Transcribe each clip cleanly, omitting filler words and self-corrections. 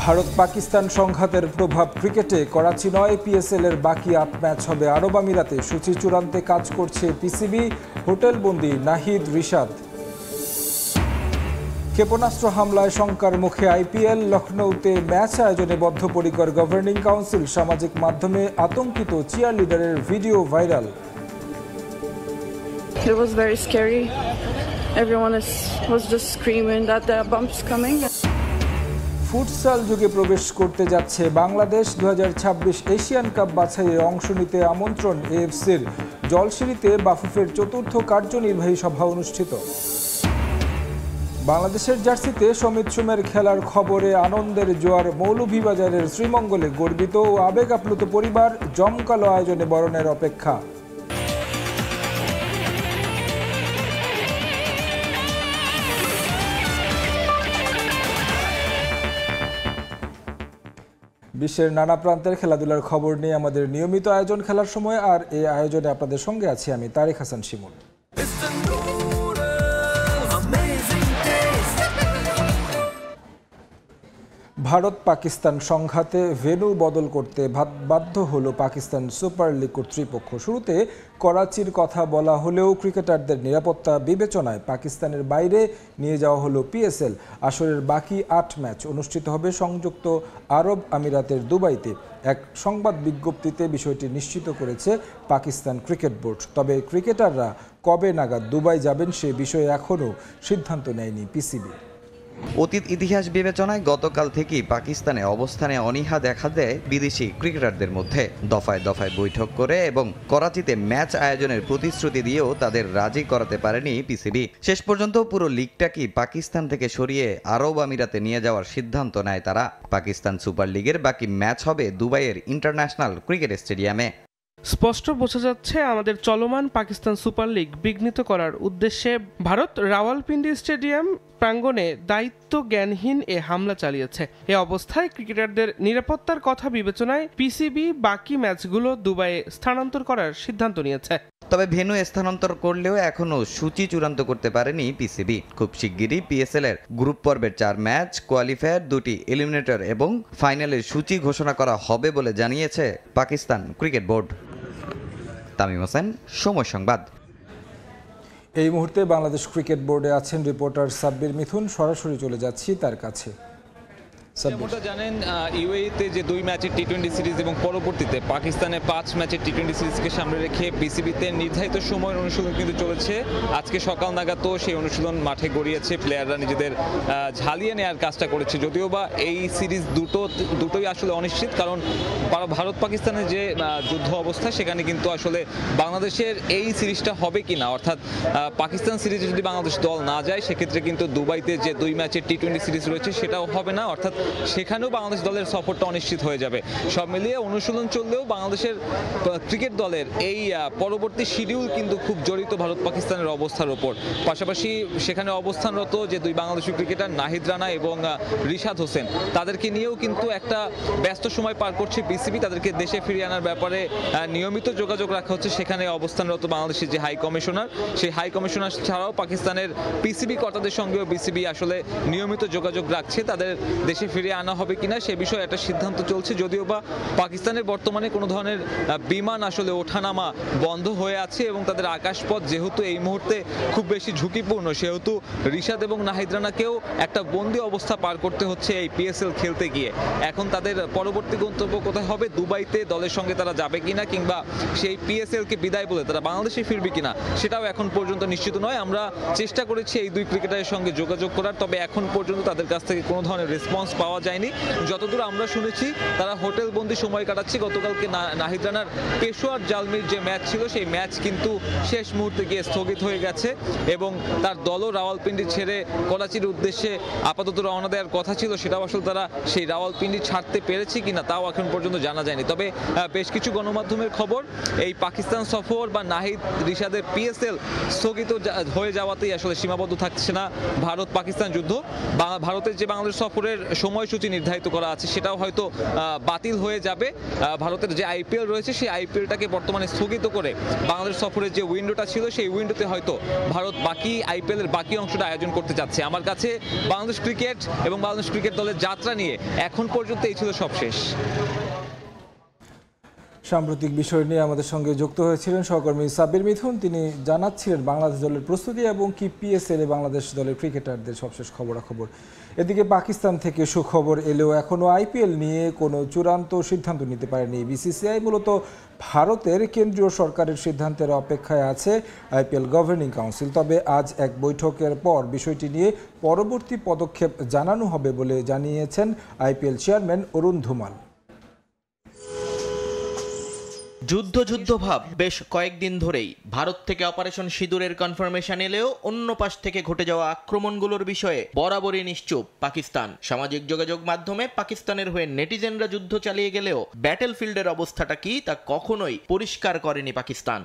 ভারত পাকিস্তান সংঘাতের প্রভাব ক্রিকেটে। করাচি নয়, পিএসএল এর বাকি ৮ ম্যাচ হবে আরব আমিরাতে। সূচি চূড়ান্তে কাজ করছে পিসিবি। হোটেলবন্দি নাহিদ, রিশাদ। ক্ষেপণাস্ত্র হামলায় শঙ্কার মুখে আইপিএল। লখনৌতে ম্যাচ আয়োজনে বদ্ধপরিকর গভর্নিং কাউন্সিল। সামাজিক মাধ্যমে আতঙ্কিত চিয়ার লিডারের video viral. It was very scary. Everyone was just screaming that the bump's coming. Futsal যুগে প্রবেশ করতে যাচ্ছে বাংলাদেশ। 2026 এশিয়ান কাপ বাছাইয়ে অংশ নিতে আমন্ত্রণ এএফসির। জলসিঁড়িতে বাফুফের চতুর্থ কার্যনির্বাহী সভা অনুষ্ঠিত। বাংলাদেশের জার্সিতে সমিত সুমের খেলার খবরে আনন্দের জোয়ার। মৌলভীবাজারের শ্রীমঙ্গলে গর্বিত ও আবেগ আপ্লুত পরিবার। জমকালো আয়োজনে বরণের অপেক্ষা। বিশ্বের নানা প্রান্তের খেলাধুলার খবর নিয়ে আমাদের নিয়মিত আয়োজন খেলার সময়। আর এই আয়োজনে আপনাদের সঙ্গে আছি আমি তারেক হাসান শিমুল। ভারত পাকিস্তান সংঘাতে ভেন্যু বদল করতে বাধ্য হলো পাকিস্তান সুপার লিগ কর্তৃপক্ষ। শুরুতে করাচির কথা বলা হলেও ক্রিকেটারদের নিরাপত্তা বিবেচনায় পাকিস্তানের বাইরে নিয়ে যাওয়া হলো পিএসএল। আসরের বাকি ৮ ম্যাচ অনুষ্ঠিত হবে সংযুক্ত আরব আমিরাতের দুবাইতে। এক সংবাদ বিজ্ঞপ্তিতে বিষয়টি নিশ্চিত করেছে পাকিস্তান ক্রিকেট বোর্ড। তবে ক্রিকেটাররা কবে নাগাদ দুবাই যাবেন সে বিষয়ে এখনও সিদ্ধান্ত নেয়নি পিসিবি। অতীত ইতিহাস বিবেচনায় গতকাল থেকেই পাকিস্তানে অবস্থানে অনীহা দেখা দেয় বিদেশি ক্রিকেটারদের মধ্যে। দফায় দফায় বৈঠক করে এবং করাচিতে ম্যাচ আয়োজনের প্রতিশ্রুতি দিয়েও তাদের রাজি করাতে পারেনি পিসিবি। শেষ পর্যন্ত পুরো লিগটাকে পাকিস্তান থেকে সরিয়ে আরব আমিরাতে নিয়ে যাওয়ার সিদ্ধান্ত নেয় তারা। পাকিস্তান সুপার লিগের বাকি ম্যাচ হবে দুবাইয়ের ইন্টারন্যাশনাল ক্রিকেট স্টেডিয়ামে। স্পষ্ট বোঝা যাচ্ছে আমাদের চলমান পাকিস্তান সুপার লিগ বিঘ্নিত করার উদ্দেশ্যে ভারত রাওয়ালপিন্ডি স্টেডিয়াম প্রাঙ্গণে দায়িত্ব জ্ঞানহীন এ হামলা চালিয়েছে। এ অবস্থায় ক্রিকেটারদের নিরাপত্তার কথা বিবেচনায় পিসিবি বাকি ম্যাচগুলো দুবাইয়ে স্থানান্তর করার সিদ্ধান্ত নিয়েছে। তবে ভেন্যু স্থানান্তর করলেও এখনও সূচি চূড়ান্ত করতে পারেনি পিসিবি। খুব শিগগিরই পিএসএল এর গ্রুপ পর্বের 4 ম্যাচ, কোয়ালিফায়ার 2টি এলিমিনেটর এবং ফাইনালের সূচি ঘোষণা করা হবে বলে জানিয়েছে পাকিস্তান ক্রিকেট বোর্ড। তামিম হোসেন, সময় সংবাদ। এই মুহূর্তে বাংলাদেশ ক্রিকেট বোর্ডে আছেন রিপোর্টার সাব্বির মিথুন। সরাসরি চলে যাচ্ছি তার কাছে। যেমনটা জানেন, ইউএইতে যে 2 ম্যাচের টি-20 সিরিজ এবং পরবর্তীতে পাকিস্তানের 5 ম্যাচের টি-20 সিরিজকে সামনে রেখে পিসিবিতে নির্ধারিত সময়ের অনুশীলন কিন্তু চলেছে। আজকে সকাল নাগাদ তো সেই অনুশীলন মাঠে গড়িয়েছে। প্লেয়াররা নিজেদের ঝালিয়ে নেওয়ার কাজটা করেছে। যদিও বা এই সিরিজ দুটোই আসলে অনিশ্চিত, কারণ ভারত পাকিস্তানের যে যুদ্ধ অবস্থা সেখানে কিন্তু আসলে বাংলাদেশের এই সিরিজটা হবে কিনা, অর্থাৎ পাকিস্তান সিরিজে যদি বাংলাদেশ দল না যায় সেক্ষেত্রে কিন্তু দুবাইতে যে 2 ম্যাচের টি-20 সিরিজ রয়েছে সেটাও হবে না, অর্থাৎ সেখানেও বাংলাদেশ দলের সফরটা অনিশ্চিত হয়ে যাবে। সব মিলিয়ে অনুশীলন চললেও বাংলাদেশের ক্রিকেট দলের এই পরবর্তী শিডিউল কিন্তু খুব জড়িত ভারত পাকিস্তানের অবস্থার উপর। পাশাপাশি সেখানে অবস্থানরত যে 2 বাংলাদেশি ক্রিকেটার নাহিদ রানা এবং রিশাদ হোসেন, তাদেরকে নিয়েও কিন্তু একটা ব্যস্ত সময় পার করছে পিসিবি। তাদেরকে দেশে ফিরিয়ে আনার ব্যাপারে নিয়মিত যোগাযোগ রাখা হচ্ছে। সেখানে অবস্থানরত বাংলাদেশের যে হাই কমিশনার, সেই হাই কমিশনার ছাড়াও পাকিস্তানের পিসিবি কর্তাদের সঙ্গেও পিসিবি আসলে নিয়মিত যোগাযোগ রাখছে। তাদের দেশে ফিরিয়ে আনা হবে কিনা সে বিষয়ে একটা সিদ্ধান্ত চলছে। যদিও বা পাকিস্তানের বর্তমানে কোনো ধরনের বিমান আসলে ওঠানামা বন্ধ হয়ে আছে এবং তাদের আকাশপথ যেহেতু এই মুহূর্তে খুব বেশি ঝুঁকিপূর্ণ, সেহেতু রিশাদ এবং নাহিদ রানাকেও একটা বন্দি অবস্থা পার করতে হচ্ছে এই পিএসএল খেলতে গিয়ে। এখন তাদের পরবর্তী গন্তব্য কোথায় হবে, দুবাইতে দলের সঙ্গে তারা যাবে কিনা কিংবা সেই পিএসএল কে বিদায় বলে তারা বাংলাদেশে ফিরবে কিনা সেটাও এখন পর্যন্ত নিশ্চিত নয়। আমরা চেষ্টা করেছি এই 2 ক্রিকেটারের সঙ্গে যোগাযোগ করার, তবে এখন পর্যন্ত তাদের কাছ থেকে কোনো ধরনের রেসপন্স পাওয়া যায়নি। যতদূর আমরা শুনেছি তারা হোটেল বন্দি সময় কাটাচ্ছে। গতকালকে নাহিদ রানার পেশোয়ার জালমির যে ম্যাচ ছিল সেই ম্যাচ কিন্তু শেষ মুহূর্তে গিয়ে স্থগিত হয়ে গেছে এবং তার দলও রাওয়ালপিন্ডি ছেড়ে করাচির উদ্দেশ্যে আপাতত রওনা দেওয়ার কথা ছিল। সেটাও আসলে তারা সেই রাওয়ালপিন্ডি ছাড়তে পেরেছে কিনা তাও এখন পর্যন্ত জানা যায়নি। তবে বেশ কিছু গণমাধ্যমের খবর, এই পাকিস্তান সফর বা নাহিদ রিশাদের পিএসএল স্থগিত হয়ে যাওয়াতেই আসলে সীমাবদ্ধ থাকছে না ভারত পাকিস্তান যুদ্ধ। ভারতের যে বাংলাদেশ সফরের সময় সময়সূচি নির্ধারিত করা আছে সেটাও হয়তো বাতিল হয়ে যাবে। ভারতের যে আইপিএল রয়েছে সেই আইপিএলটাকে বর্তমানে স্থগিত করে বাংলাদেশ সফরের যে উইন্ডোটা ছিল সেই উইন্ডোতে হয়তো ভারত বাকি আইপিএলের বাকি অংশটা আয়োজন করতে যাচ্ছে। আমার কাছে বাংলাদেশ ক্রিকেট এবং বাংলাদেশ ক্রিকেট দলের যাত্রা নিয়ে এখন পর্যন্ত এই ছিল সব শেষ। সাম্প্রতিক বিষয় নিয়ে আমাদের সঙ্গে যুক্ত হয়েছিলেন সহকর্মী সাব্বির মিথুন। তিনি জানাচ্ছিলেন বাংলাদেশ দলের প্রস্তুতি এবং কি পিএসএল এ বাংলাদেশ দলের ক্রিকেটারদের সবশেষ খবরাখবর। এদিকে পাকিস্তান থেকে সুখবর এলেও এখনও আইপিএল নিয়ে কোনো চূড়ান্ত সিদ্ধান্ত নিতে পারেনি বিসিসিআই। মূলত ভারতের কেন্দ্রীয় সরকারের সিদ্ধান্তের অপেক্ষায় আছে আইপিএল গভর্নিং কাউন্সিল। তবে আজ এক বৈঠকের পর বিষয়টি নিয়ে পরবর্তী পদক্ষেপ জানানো হবে বলে জানিয়েছেন আইপিএল চেয়ারম্যান অরুণ ধুমাল। যুদ্ধ ভাব বেশ কয়েকদিন ধরেই ভারত থেকে অপারেশন সিঁদুরের কনফার্মেশন এলেও অন্য পাশ থেকে ঘটে যাওয়া আক্রমণগুলোর বিষয়ে বরাবরই নিশ্চুপ পাকিস্তান। সামাজিক যোগাযোগ মাধ্যমে পাকিস্তানের হয়ে নেটিজেনরা যুদ্ধ চালিয়ে গেলেও ব্যাটেলফিল্ডের অবস্থাটা কি তা কখনোই পরিষ্কার করেনি পাকিস্তান।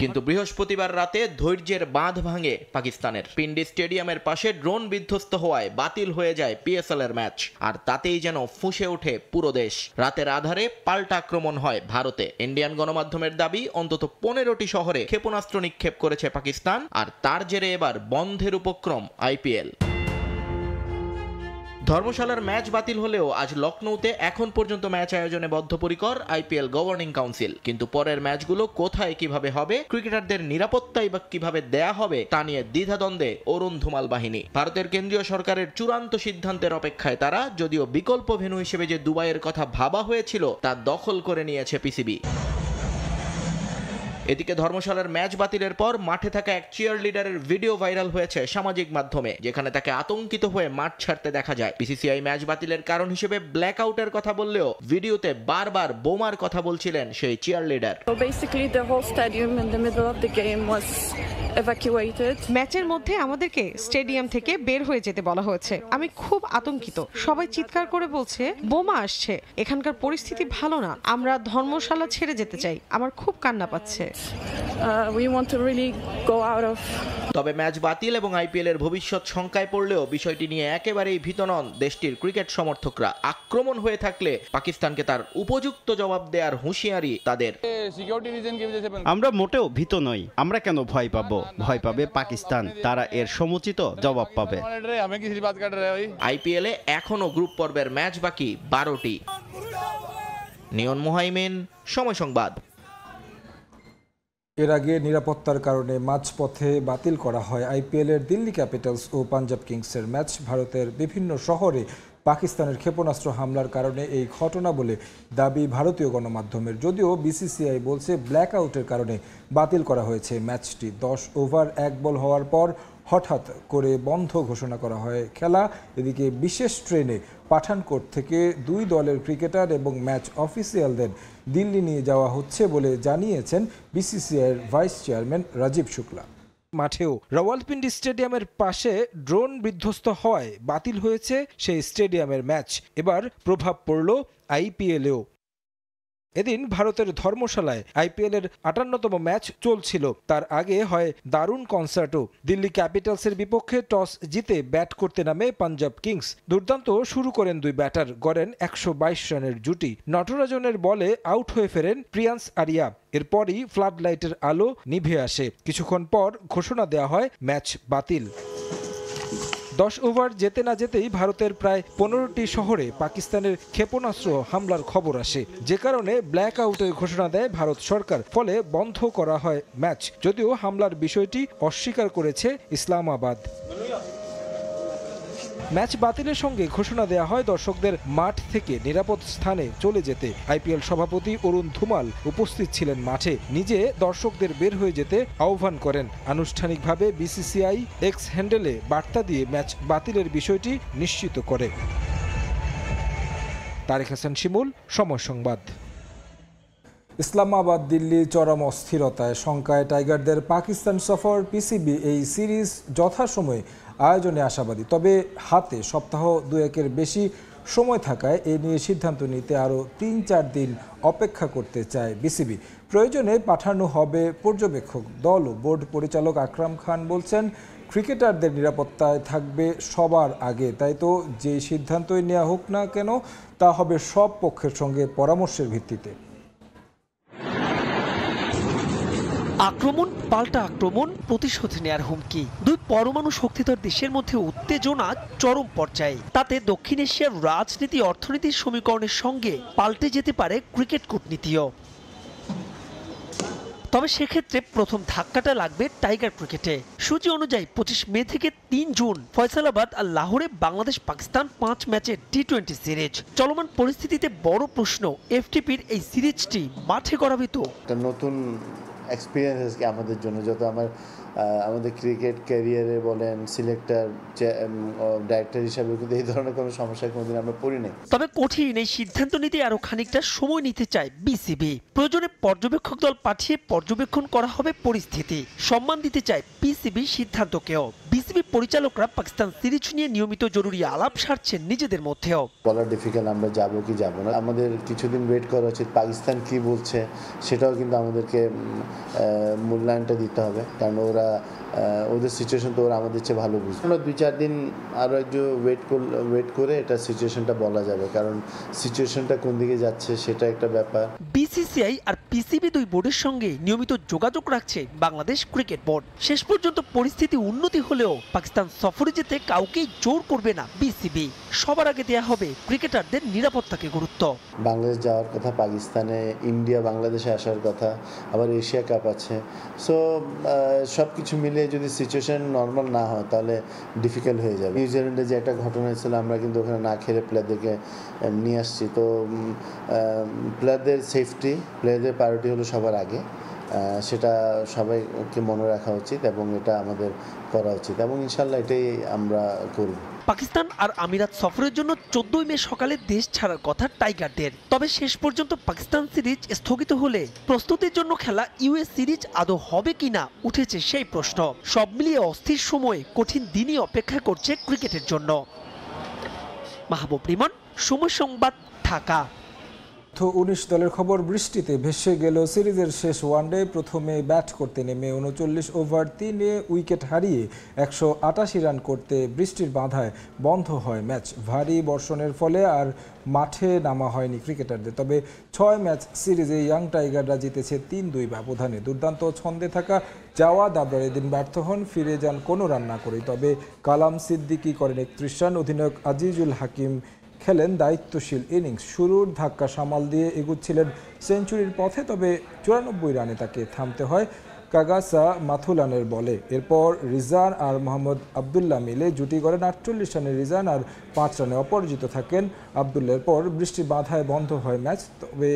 কিন্তু বৃহস্পতিবার রাতে ধৈর্যের বাঁধ ভাঙে পাকিস্তানের। পিন্ডি স্টেডিয়ামের পাশে ড্রোন বিধ্বস্ত হওয়ায় বাতিল হয়ে যায় পিএসএল এর ম্যাচ। আর তাতেই যেন ফুঁসে ওঠে পুরো দেশ। রাতের আধারে পাল্টা আক্রমণ হয় ভারতে। ইন্ডিয়ান গণমাধ্যমের দাবি অন্তত 15টি শহরে ক্ষেপণাস্ত্র নিক্ষেপ করেছে পাকিস্তান। আর তার জেরে এবার বন্ধের উপক্রম আইপিএল। ধর্মশালার ম্যাচ বাতিল হলেও আজ লখনৌতে এখন পর্যন্ত ম্যাচ আয়োজনে বদ্ধপরিকর আইপিএল গভর্নিং কাউন্সিল। কিন্তু পরের ম্যাচগুলো কোথায় কিভাবে হবে, ক্রিকেটারদের নিরাপত্তাই বা কিভাবে দেয়া হবে তা নিয়ে দ্বিধাদ্বন্দ্বে অরুণ ধুমাল বাহিনী। ভারতের কেন্দ্রীয় সরকারের চূড়ান্ত সিদ্ধান্তের অপেক্ষায় তারা, যদিও বিকল্প ভেন্যু হিসেবে যে দুবাইয়ের কথা ভাবা হয়েছিল তা দখল করে নিয়েছে পিসিবি। এদিকে ধর্মশালার ম্যাচ বাতিলের পর মাঠে থাকা এক চিয়ার লিডারের ভিডিও ভাইরাল হয়েছে সামাজিক মাধ্যমে, যেখানে তাকে আতঙ্কিত হয়ে মাঠ ছাড়তে দেখা যায়। বিসিসিআই ম্যাচ বাতিলের কারণ হিসেবে ব্ল্যাক আউটের কথা বললেও ভিডিওতে বারবার বোমার কথা বলছিলেন সেই cheerleader. So basically the whole stadium in the middle of the game was evacuated. ম্যাচের মধ্যে আমাদেরকে স্টেডিয়াম থেকে বের হয়ে যেতে বলা হয়েছে। আমি খুব আতঙ্কিত। সবাই চিৎকার করে বলছে বোমা আসছে। এখানকার পরিস্থিতি ভালো না। আমরা ধর্মশালা ছেড়ে যেতে চাই। আমার খুব কান্না পাচ্ছে। We want to really go out of. তবে ম্যাচ বাতিল এবং আইপিএল এর ভবিষ্যৎ শঙ্কায় পড়লেও বিষয়টি নিয়ে একেবারেই ভীত নন দেশটির ক্রিকেট সমর্থকরা। আক্রমণ হয়ে থাকলে পাকিস্তানকে তার উপযুক্ত জবাব দেওয়ার হুঁশিয়ারি তাদের। আমরা মোটেও ভীত নই। আমরা কেন ভয় পাবো? ভয় পাবে পাকিস্তান। তারা এর সমুচিত জবাব পাবে। আইপিএলে এখনো গ্রুপ পর্বের ম্যাচ বাকি 12টি। নিয়ন মুহাইমিন, সময় সংবাদ। এর আগে নিরাপত্তার কারণে মাঝপথে বাতিল করা হয় আইপিএলের দিল্লি ক্যাপিটালস ও পাঞ্জাব কিংসের ম্যাচ। ভারতের বিভিন্ন শহরে পাকিস্তানের ক্ষেপণাস্ত্র হামলার কারণে এই ঘটনা বলে দাবি ভারতীয় গণমাধ্যমের। যদিও বিসিসিআই বলছে ব্ল্যাক আউটের কারণে বাতিল করা হয়েছে ম্যাচটি। 10 ওভার 1 বল হওয়ার পর হঠাৎ করে বন্ধ ঘোষণা করা হয় খেলা। এদিকে বিশেষ ট্রেনে পাঠানকোট থেকে 2 দলের ক্রিকেটার এবং ম্যাচ অফিসিয়ালদের দিল্লি নিয়ে যাওয়া হচ্ছে বলে জানিয়েছেন বিসিসিআইয়ের ভাইস চেয়ারম্যান রাজীব শুক্লা। মাঠেও রাওয়ালপিন্ডি স্টেডিয়ামের পাশে ড্রোন বিধ্বস্ত হওয়ায় বাতিল হয়েছে সেই স্টেডিয়ামের ম্যাচ। এবার প্রভাব পড়ল আইপিএলেও। এদিন ভারতের ধর্মশালায় আইপিএলের 58তম ম্যাচ চলছিল। তার আগে হয় দারুণ কনসার্টও। দিল্লি ক্যাপিটালসের বিপক্ষে টস জিতে ব্যাট করতে নামে পাঞ্জাব কিংস। দুর্দান্ত শুরু করেন 2 ব্যাটার, গড়েন 122 রানের জুটি। নটরাজনের বলে আউট হয়ে ফেরেন প্রিয়ান্স আরিয়া। এরপরই ফ্লাড লাইটের আলো নিভে আসে। কিছুক্ষণ পর ঘোষণা দেওয়া হয় ম্যাচ বাতিল। 10 ওভার যেতে না যেতেই ভারতের প্রায় 15টি শহরে পাকিস্তানের ক্ষেপণাস্ত্র হামলার খবর আসে, যে কারণে ব্ল্যাক আউটের ঘোষণা দেয় ভারত সরকার। ফলে বন্ধ করা হয় ম্যাচ। যদিও হামলার বিষয়টি অস্বীকার করেছে ইসলামাবাদ। ম্যাচ বাতিলের সঙ্গে ঘোষণা দেওয়া হয় দর্শকদের মাঠ থেকে নিরাপদ স্থানে চলে যেতে। আইপিএল সভাপতি অরুণ ধুমাল উপস্থিত ছিলেন মাঠে। নিজে দর্শকদের বের হয়ে যেতে আহ্বান করেন। আনুষ্ঠানিকভাবে বিসিসিআই এক্স হ্যান্ডেলে বার্তা দিয়ে ম্যাচ বাতিলের বিষয়টি নিশ্চিত করে। তারেক হাসান শিমুল, সময় সংবাদ। ইসলামাবাদ দিল্লি চরম অস্থিরতায় শঙ্কায় টাইগারদের পাকিস্তান সফর। পিসিবি এই সিরিজ যথাসময়ে আয়োজনে আশাবাদী। তবে হাতে সপ্তাহ 2-1-এর বেশি সময় থাকায় এ নিয়ে সিদ্ধান্ত নিতে আরও 3-4 দিন অপেক্ষা করতে চায় বিসিবি। প্রয়োজনে পাঠানো হবে পর্যবেক্ষক দল। বোর্ড পরিচালক আকরাম খান বলছেন, ক্রিকেটারদের নিরাপত্তায় থাকবে সবার আগে। তাই তো যে সিদ্ধান্তই নেওয়া হোক না কেন তা হবে সব পক্ষের সঙ্গে পরামর্শের ভিত্তিতে। আক্রমণ পাল্টা আক্রমণ, প্রতিশোধ নেয়ার হুমকি, দুই পরমাণু শক্তিধর দেশের মধ্যে উত্তেজনা চরম পর্যায়ে। তাতে দক্ষিণ এশিয়ার রাজনীতি অর্থনীতির সমীকরণের সঙ্গে পাল্টে যেতে পারে ক্রিকেট কূটনীতিও। তবে সেক্ষেত্রে প্রথম ধাক্কাটা লাগবে টাইগার ক্রিকেটে। সূচি অনুযায়ী 25 মে থেকে 3 জুন ফয়সালাবাদ আর লাহোরে বাংলাদেশ পাকিস্তান 5 ম্যাচের টি-20 সিরিজ। চলমান পরিস্থিতিতে বড় প্রশ্ন, এফটিপির এই সিরিজটি মাঠে করাবে তো? নতুন এক্সপিরিয়েন্স আমাদের জন্য, যত আমাদের ক্রিকেট ক্যারিয়ারে বলেন, সিলেক্টর ডাইরেক্টর হিসাবে কিন্তু এই ধরনের কোনো সমস্যার কোনোদিন আমরা পড়ি নাই। তবে কঠিন এই সিদ্ধান্ত নিতে আরো খানিকটা সময় নিতে চায় বিসিবি। প্রয়োজনে পর্যবেক্ষক দল পাঠিয়ে পর্যবেক্ষণ করা হবে পরিস্থিতি। সম্মান দিতে চায় বিসিবি সিদ্ধান্তকেও। বিসিবি পরিচালকরা পাকিস্তান সিরিজ নিয়ে নিয়মিত জরুরি আলাপ সারছেন নিজেদের মধ্যেও। বলা ডিফিকাল্ট আমরা যাবো কি যাবো না, আমাদের কিছুদিন ওয়েট করা উচিত। পাকিস্তান কি বলছে সেটাও কিন্তু আমাদেরকে মূল্যায়নটা দিতে হবে, কারণ ওদের সিচুয়েশন তো ওরা আমাদের চেয়ে ভালো বুঝবে। আমরা 2-4 দিন আরও একটু ওয়েট করে এটা সিচুয়েশনটা বলা যাবে, কারণ সিচুয়েশনটা কোন দিকে যাচ্ছে সেটা একটা ব্যাপার। বিসিসিআই আর পিসিবি দুই বোর্ডের সঙ্গে নিয়মিত যোগাযোগ রাখছে বাংলাদেশ ক্রিকেট বোর্ড। শেষ পর্যন্ত পরিস্থিতি উন্নতি হলেও পাকিস্তান সফরে যেতে কাউকেই জোর করবে না বিসিবি। সবার আগে দেয়া হবে ক্রিকেটারদের নিরাপত্তাকে গুরুত্ব। বাংলাদেশ যাওয়ার কথা, পাকিস্তানে, ইন্ডিয়া বাংলাদেশে আসার কথা, আবার এশিয়া কাপ আছে। সো সব কিছু মিলে যদি সিচুয়েশন নর্মাল না হয় তাহলে ডিফিকাল্ট হয়ে যাবে। নিউজিল্যান্ডে যে একটা ঘটনা হয়েছিল, আমরা কিন্তু ওখানে না খেলে প্লেয়ারদেরকে নিয়ে আসছি। তো প্লেয়ারদের সেফটি, প্লেয়ারদের প্রায়োরিটি হলো সবার আগে, সেটা সবাইকে মনে রাখা উচিত এবং এটা আমাদের করা উচিত এবং ইনশাল্লাহ এটাই আমরা করব। পাকিস্তান আর আমিরাত সফরের জন্য 14 মে সকালে দেশ ছাড়ার কথা টাইগারদের। তবে শেষ পর্যন্ত পাকিস্তান সিরিজ স্থগিত হলে প্রস্তুতির জন্য খেলা ইউএস সিরিজ আদৌ হবে কিনা উঠেছে সেই প্রশ্ন। সব মিলিয়ে অস্থির সময়ে কঠিন দিনই অপেক্ষা করছে ক্রিকেটের জন্য। মাহবুব রিমন, সময় সংবাদ, ঢাকা। 19 দলের খবর, বৃষ্টিতে ভেসে গেল সিরিজের শেষ ওয়ানডে। প্রথমে ব্যাট করতে নেমে 39 ওভার 3-এ উইকেট হারিয়ে 188 রান করতে বৃষ্টির বাধায় বন্ধ হয় ম্যাচ। ভারী বর্ষণের ফলে আর মাঠে নামা হয়নি ক্রিকেটারদের। তবে 6 ম্যাচ সিরিজে ইয়াং টাইগাররা জিতেছে 3-2 ব্যবধানে। দুর্দান্ত ছন্দে থাকা জাওয়াদ আবরার এদিন ব্যর্থ হন, ফিরে যান কোনো রান না করেই। তবে কালাম সিদ্দিকী করেন 31 রান। অধিনায়ক আজিজুল হাকিম খেলেন দায়িত্বশীল ইনিংস। শুরুর ধাক্কা সামাল দিয়ে এগুচ্ছিলেন সেঞ্চুরির পথে, তবে 94 রানে তাকে থামতে হয় কাগাসা মাথুলানের বলে। এরপর রিজান আর মোহাম্মদ আবদুল্লাহ মিলে জুটি করেন 48 রানে রিজান, আর 5 রানে অপরাজিত থাকেন আবদুল্লাহর পর বৃষ্টির বাধায় বন্ধ হয় ম্যাচ। তবে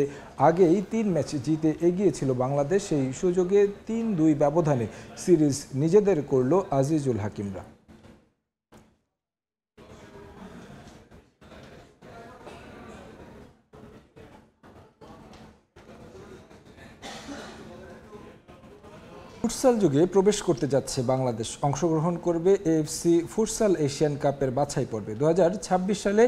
আগেই 3 ম্যাচ জিতে এগিয়েছিল বাংলাদেশ। সেই সুযোগে 3-2 ব্যবধানে সিরিজ নিজেদের করল আজিজুল হাকিমরা। ফুটসাল যুগে প্রবেশ করতে যাচ্ছে বাংলাদেশ। অংশগ্রহণ করবে এএফসি ফুটসাল এশিয়ান কাপের বাছাই পর্বে। 2026 সালে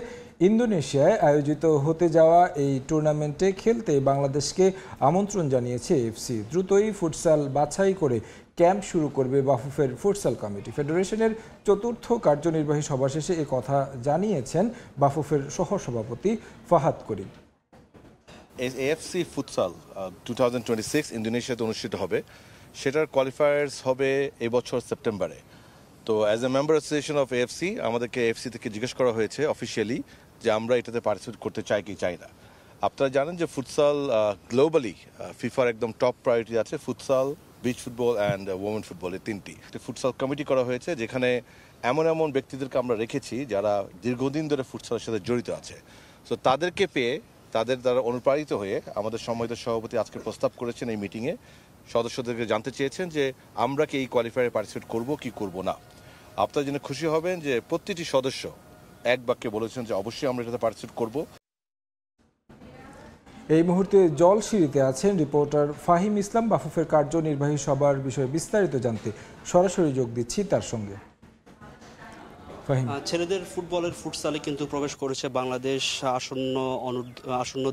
ইন্দোনেশিয়ায় আয়োজিত হতে যাওয়া এই টুর্নামেন্টে খেলতে বাংলাদেশকে আমন্ত্রণ জানিয়েছে এএফসি। দ্রুতই ফুটসাল বাছাই করে ক্যাম্প শুরু করবে বাফুফের ফুটসাল কমিটি। ফেডারেশনের 4র্থ কার্যনির্বাহী সভা শেষে এ কথা জানিয়েছেন বাফুফের সহসভাপতি ফাহাদ করিম। এএফসি ফুটসাল 2026 ইন্দোনেশিয়াতে অনুষ্ঠিত হবে। সেটার কোয়ালিফায়ার্স হবে এবছর সেপ্টেম্বরে। তো as a member association of AFC আমাদেরকে এএফসি থেকে জিজ্ঞেস করা হয়েছে অফিসিয়ালি যে আমরা এটাতে পার্টিসিপেট করতে চাই কি চাই না। আপনারা জানেন যে ফুটসাল গ্লোবালি ফিফার একদম টপ প্রায়োরিটি আছে, futsal, beach football and women football, এই 3টি। ফুটসাল কমিটি করা হয়েছে যেখানে এমন এমন ব্যক্তিদেরকে আমরা রেখেছি যারা দীর্ঘদিন ধরে ফুটসালের সাথে জড়িত আছে। সো তাদেরকে পেয়ে তাদের দ্বারা অনুপ্রাণিত হয়ে আমাদের সম্মানিত সভাপতি আজকে প্রস্তাব করেছেন এই মিটিংয়ে, সদস্যদেরকে জানতে চেয়েছেন যে আমরা কি এই কোয়ালিফায়ারে পার্টিসিপেট করব কি করব না। আপনারা জেনে খুশি হবেন যে প্রতিটি সদস্য এক বাক্যে বলেছেন যে অবশ্যই আমরা এটাতে পার্টিসিপেট করব। এই মুহূর্তে জলশিরিতে আছেন রিপোর্টার ফাহিম ইসলাম। বাফুফের কার্যনির্বাহী সভার বিষয়ে বিস্তারিত জানতে সরাসরি যোগ দিচ্ছি তার সঙ্গে। ফাহিম। ছেলেদের ফুটবলের ফুটসালে কিন্তু প্রবেশ করেছে বাংলাদেশ। আসন্ন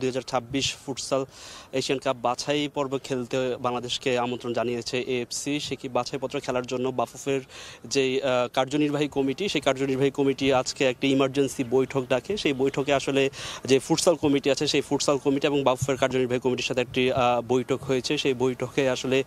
2026 ফুটসাল এশিয়ান কাপ বাছাই পর্ব খেলতে বাংলাদেশকে আমন্ত্রণ জানিয়েছে এএফসি। সে কি বাছাইপত্র খেলার জন্য বাফুফের যে কার্যনির্বাহী কমিটি, সেই কার্যনির্বাহী কমিটি আজকে একটি ইমার্জেন্সি বৈঠক ডাকে। সেই বৈঠকে আসলে যে ফুটসাল কমিটি আছে, সেই ফুটসাল কমিটি এবং বাফুফের কার্যনির্বাহী কমিটির সাথে একটি বৈঠক হয়েছে। সেই বৈঠকে আসলে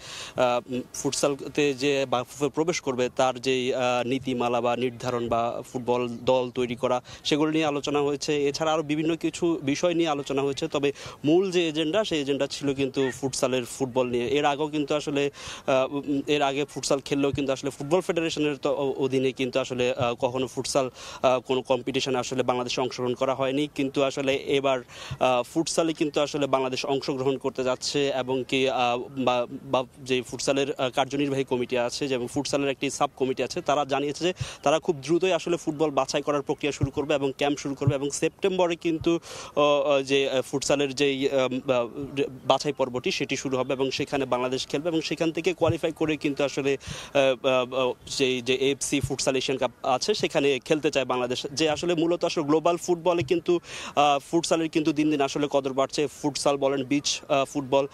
ফুটসালতে যে বাফুফে প্রবেশ করবে তার যেই নীতিমালা বা নির্ধারণ বা ফুটবল দল তৈরি করা, সেগুলো নিয়ে আলোচনা হয়েছে। এছাড়া আরও বিভিন্ন কিছু বিষয় নিয়ে আলোচনা হয়েছে। তবে মূল যে এজেন্ডা, সেই এজেন্ডা ছিল কিন্তু ফুটসালের ফুটবল নিয়ে। এর আগে ফুটসাল খেললেও কিন্তু আসলে ফুটবল ফেডারেশনের অধীনে কিন্তু আসলে কখনো ফুটসাল কোনো কম্পিটিশনে আসলে বাংলাদেশে অংশগ্রহণ করা হয়নি। কিন্তু আসলে এবার ফুটসালে কিন্তু আসলে বাংলাদেশ অংশগ্রহণ করতে যাচ্ছে এবং কি যে ফুটসালের কার্যনির্বাহী কমিটি আছে এবং ফুটসালের একটি সাব কমিটি আছে, তারা জানিয়েছে যে তারা খুব দ্রুতই আসলে ফুটবল বাছাই করার প্রক্রিয়া শুরু করবে এবং ক্যাম্প শুরু করবে এবং সেপ্টেম্বরে কিন্তু যে ফুটসালের যেই বাছাই পর্বটি সেটি শুরু হবে এবং সেখানে বাংলাদেশ খেলবে এবং সেখান থেকে কোয়ালিফাই করে কিন্তু আসলে যে এএফসি ফুটসাল এশিয়ান কাপ আছে সেখানে খেলতে চায় বাংলাদেশ। যে আসলে মূলত আসলে গ্লোবাল ফুটবলে কিন্তু ফুটসালের কিন্তু দিন দিন আসলে কদর বাড়ছে। ফুটসাল বলেন, বিচ ফুটবল,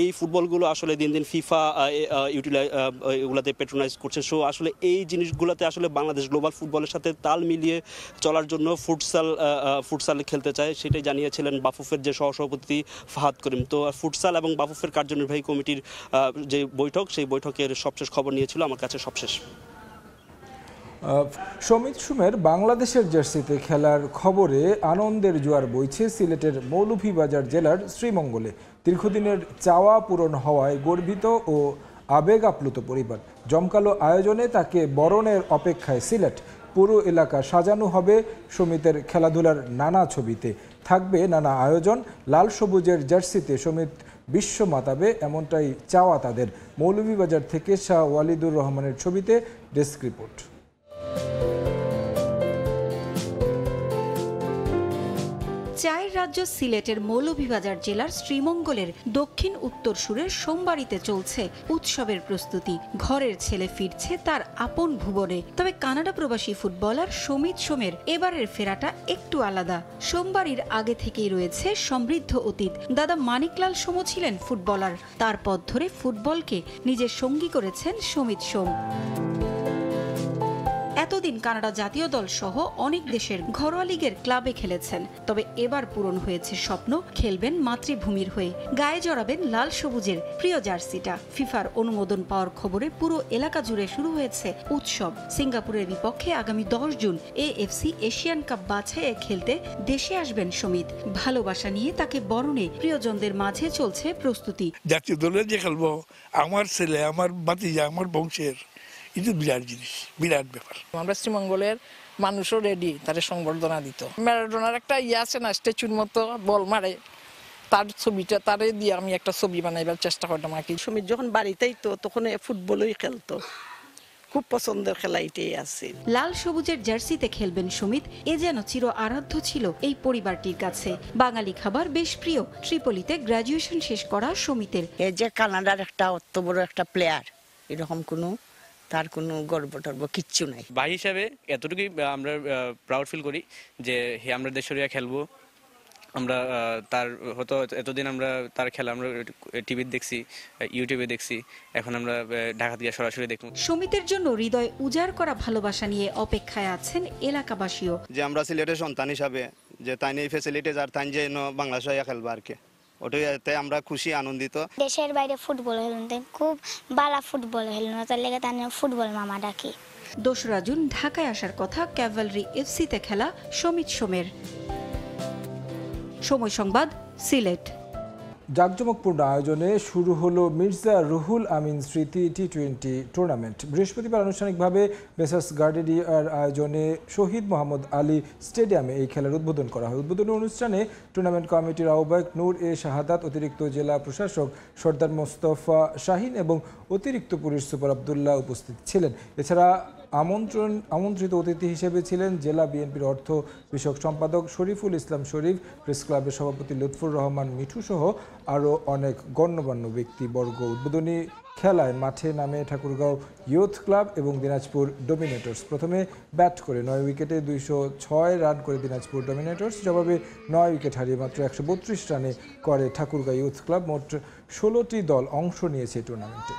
এই ফুটবলগুলো আসলে দিন দিন ফিফা এগুলাতে পেট্রোনাইজ করছে। সো আসলে এই জিনিসগুলোতে আসলে বাংলাদেশ গ্লোবাল ফুটবলের সাথে তাল মিলিয়ে চলার জন্য ফুটসাল খেলতে চায়, সেটাই জানিয়েছিলেন বাফুফের যে সহসভাপতি ফাহাদ করিম। তো ফুটসাল এবং বাফুফের কার্যনির্বাহী কমিটির যে বৈঠক, সেই বৈঠকের সবশেষ খবর নিয়েছিল আমার কাছে সবশেষ। সমিত সুমের বাংলাদেশের জার্সিতে খেলার খবরে আনন্দের জোয়ার বইছে সিলেটের মৌলভীবাজার জেলার শ্রীমঙ্গলে। দীর্ঘদিনের চাওয়া পূরণ হওয়ায় গর্বিত ও আবেগ আপ্লুত পরিবার। জমকালো আয়োজনে তাকে বরণের অপেক্ষায় সিলেট। পুরো এলাকা সাজানো হবে সমিতের খেলাধুলার নানা ছবিতে, থাকবে নানা আয়োজন। লাল সবুজের জার্সিতে সমিত বিশ্ব মাতাবে, এমনটাই চাওয়া তাদের। মৌলভীবাজার থেকে শাহ ওয়ালিদুর রহমানের ছবিতে ডেস্ক রিপোর্ট। চায়ের রাজ্য সিলেটের মৌলভীবাজার জেলার শ্রীমঙ্গলের দক্ষিণ উত্তর সুরের সোমবাড়িতে চলছে উৎসবের প্রস্তুতি। ঘরের ছেলে ফিরছে তার আপন ভুবনে। তবে কানাডা প্রবাসী ফুটবলার সমিত সোমের এবারের ফেরাটা একটু আলাদা। সোমবাড়ির আগে থেকেই রয়েছে সমৃদ্ধ অতীত। দাদা মানিকলাল সোমও ছিলেন ফুটবলার। তার পথ ধরে ফুটবলকে নিজের সঙ্গী করেছেন সমিত সোম। এতদিন কানাডা জাতীয় দল সহ অনেক দেশের ঘরোয়া লিগের ক্লাবে খেলেছেন। তবে এবার পূরণ হয়েছে স্বপ্ন, খেলবেন মাতৃভূমির হয়ে, গায়ে জড়াবেন লাল সবুজের প্রিয় জার্সিটা। ফিফার অনুমোদন পাওয়ার খবরে পুরো এলাকা জুড়ে শুরু হয়েছে উৎসব। সিঙ্গাপুরের বিপক্ষে আগামী 10 জুন এএফসি এশিয়ান কাপ বাছাইয়ে খেলতে দেশে আসবেন সমিত। ভালোবাসা নিয়ে তাকে বরণে প্রিয়জনদের মাঝে চলছে প্রস্তুতি। জাতীয় দলে যে খেলবো, আমার ছেলে, আমার ভাতিজা, আমার বংশের, এটা বিরাট জিনিস, বিরাট ব্যাপার। আমরা শ্রীমঙ্গলের মানুষও রেডি তাদের সংবর্ধনা দিত। ম্যারাডোনার একটা আছে না, স্ট্যাচুর মতো বল মারে, তার ছবিটা তারে দিয়ে আমি একটা ছবি বানাইবার চেষ্টা করতাম আর কি। সমিত যখন বাড়িতেই তো তখন ফুটবলই খেলতো, খুব পছন্দের খেলা এটাই আছে। লাল সবুজের জার্সিতে খেলবেন সমিত, এ যেন চির আরাধ্য ছিল এই পরিবারটির কাছে। বাঙালি খাবার বেশ প্রিয়। ট্রিপলিতে গ্রাজুয়েশন শেষ করা সমিতের। এই যে কানাডার একটা অত বড় একটা প্লেয়ার, এরকম তার কোনো গর্ব টর্ব কিচ্ছু নাই। ভাই হিসাবে এতটুকুই আমরা প্রাউড ফিল করি যে আমরা দেশের খেলবো। আমরা তার হয়তো এতদিন আমরা তার খেলা আমরা টিভিতে দেখছি, ইউটিউবে দেখছি, এখন আমরা ঢাকা থেকে সরাসরি দেখব। সমিতের জন্য হৃদয় উজাড় করা ভালোবাসা নিয়ে অপেক্ষায় আছেন এলাকাবাসীও। যে আমরা সিলেটের সন্তান হিসাবে যে তাই এই ফ্যাসিলিটিস আর তাই যে বাংলাদেশে খেলবো আর কি, ওটাই আমরা খুশি আনন্দিত। দেশের বাইরে ফুটবল খেলুন, খুব বালা ফুটবল খেলুন, তার লেগে তার ফুটবল মামা ডাকি। 2 জুন ঢাকায় আসার কথা ক্যাভালরি এফসিতে খেলা সমিত সোমের। সময় সংবাদ, সিলেট। জাঁকজমকপূর্ণ আয়োজনে শুরু হলো মির্জা রুহুল আমিন স্মৃতি টি20 টুর্নামেন্ট। বৃহস্পতিবার আনুষ্ঠানিকভাবে মেসার্স গার্ডেনিয়ার আয়োজনে শহীদ মোহাম্মদ আলী স্টেডিয়ামে এই খেলার উদ্বোধন করা হয়। উদ্বোধনী অনুষ্ঠানে টুর্নামেন্ট কমিটির আহ্বায়ক নূর এ শাহাদাত, অতিরিক্ত জেলা প্রশাসক সর্দার মোস্তফা শাহিন এবং অতিরিক্ত পুলিশ সুপার আবদুল্লাহ উপস্থিত ছিলেন। এছাড়া আমন্ত্রিত অতিথি হিসেবে ছিলেন জেলা বিএনপির অর্থ বিষয়ক সম্পাদক শরীফুল ইসলাম শরীফ, প্রেস ক্লাবের সভাপতি লুৎফুর রহমান মিঠু সহ আরও অনেক গণ্যমান্য ব্যক্তিবর্গ। উদ্বোধনী খেলায় মাঠে নামে ঠাকুরগাঁও ইয়ুথ ক্লাব এবং দিনাজপুর ডমিনেটর্স। প্রথমে ব্যাট করে 9 উইকেটে 206 রান করে দিনাজপুর ডমিনেটর্স জবাবে 9 উইকেট হারিয়ে মাত্র 132 রানে করে ঠাকুরগাঁও ইয়ুথ ক্লাব। মোট 16টি দল অংশ নিয়েছে টুর্নামেন্টে।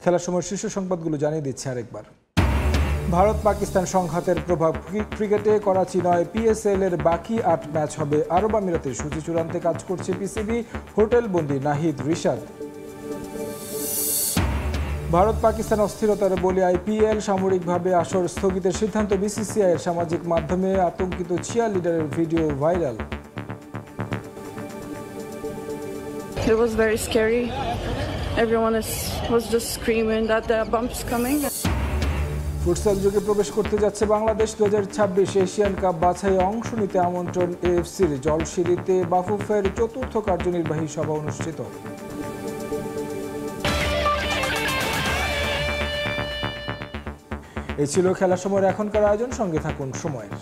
খেলার সময় শীর্ষ সংবাদগুলো জানিয়ে দিচ্ছে আরেকবার। ভারত পাকিস্তান সংঘাতের প্রভাব ক্রিকেটে করাচি নয়, PSL এর বাকি 8 ম্যাচ হবে আরব আমিরাতের। সূচি চূড়ান্তে কাজ করছে পিসিবি, হোটেল বন্দি নাহিদ রিশাদ। ভারত পাকিস্তান অস্থিরতার বলে IPL, সাময়িকভাবে আসর স্থগিতের সিদ্ধান্ত BCCI এর। সামাজিক মাধ্যমে আতঙ্কিত চিয়ারলিডারের video viral. It was very scary. Everyone was just screaming that there are bumps coming. Futsal যুগে প্রবেশ করতে যাচ্ছে বাংলাদেশ। 2026 এশিয়ান কাপ বাছাইয়ে অংশ নিতে আমন্ত্রণ AFC'র। জলশিরিতে বাফুফের 4র্থ কার্যনির্বাহী সভা অনুষ্ঠিত। এই ছিল খেলার সময়ের এখনকার আয়োজন। সঙ্গে থাকুন সময়ের।